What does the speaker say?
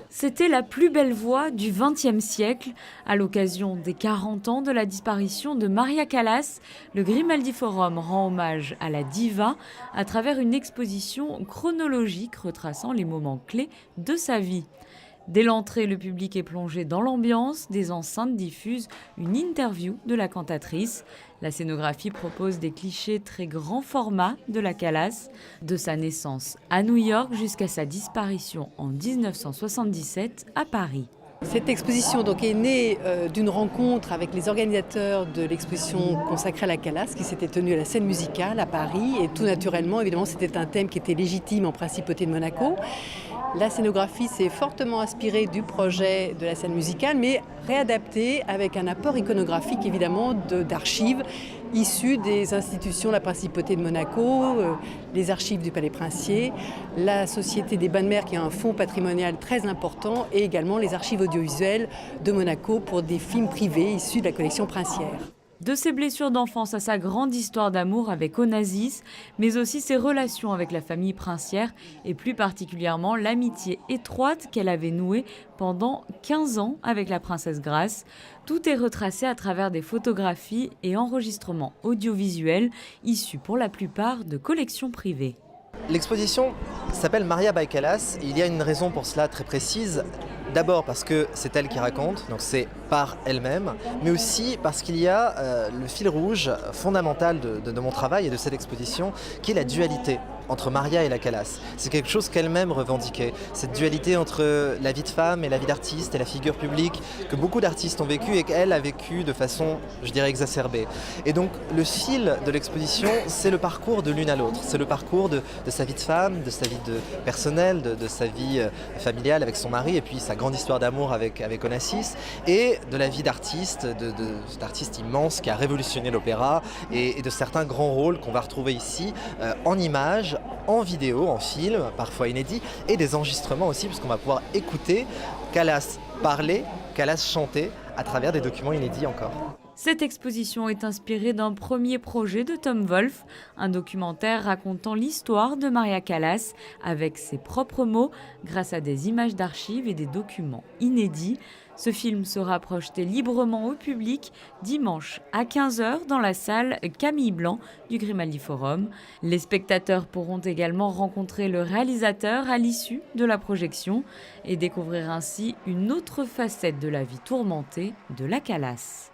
C'était la plus belle voix du XXe siècle. À l'occasion des 40 ans de la disparition de Maria Callas, le Grimaldi Forum rend hommage à la diva à travers une exposition chronologique retraçant les moments clés de sa vie. Dès l'entrée, le public est plongé dans l'ambiance. Des enceintes diffusent une interview de la cantatrice. La scénographie propose des clichés très grand format de la Callas, de sa naissance à New York jusqu'à sa disparition en 1977 à Paris. Cette exposition donc, est née d'une rencontre avec les organisateurs de l'exposition consacrée à la Callas qui s'était tenue à la Scène Musicale à Paris. Et tout naturellement, évidemment, c'était un thème qui était légitime en Principauté de Monaco. La scénographie s'est fortement inspirée du projet de la Scène Musicale, mais réadaptée avec un apport iconographique évidemment d'archives issues des institutions de la Principauté de Monaco, les archives du Palais Princier, la Société des Bains de Mer qui a un fonds patrimonial très important et également les archives audiovisuelles de Monaco pour des films privés issus de la collection princière. De ses blessures d'enfance à sa grande histoire d'amour avec Onassis, mais aussi ses relations avec la famille princière et plus particulièrement l'amitié étroite qu'elle avait nouée pendant 15 ans avec la princesse Grace. Tout est retracé à travers des photographies et enregistrements audiovisuels issus pour la plupart de collections privées. L'exposition s'appelle Maria by Callas. Il y a une raison pour cela très précise. D'abord parce que c'est elle qui raconte, donc c'est par elle-même, mais aussi parce qu'il y a le fil rouge fondamental de mon travail et de cette exposition, qui est la dualité entre Maria et la Callas. C'est quelque chose qu'elle-même revendiquait, cette dualité entre la vie de femme et la vie d'artiste et la figure publique que beaucoup d'artistes ont vécu et qu'elle a vécu de façon, je dirais, exacerbée. Et donc le fil de l'exposition, c'est le parcours de l'une à l'autre, c'est le parcours de sa vie de femme, de sa vie personnelle, de sa vie familiale avec son mari et puis sa grande histoire d'amour avec Onassis et de la vie d'artiste, de cet artiste immense qui a révolutionné l'opéra et de certains grands rôles qu'on va retrouver ici en images, en vidéo, en film, parfois inédits, et des enregistrements aussi, puisqu'on va pouvoir écouter Callas parler, Callas chanter à travers des documents inédits encore. Cette exposition est inspirée d'un premier projet de Tom Wolfe, un documentaire racontant l'histoire de Maria Callas avec ses propres mots grâce à des images d'archives et des documents inédits. Ce film sera projeté librement au public dimanche à 15h dans la salle Camille Blanc du Grimaldi Forum. Les spectateurs pourront également rencontrer le réalisateur à l'issue de la projection et découvrir ainsi une autre facette de la vie tourmentée de la Callas.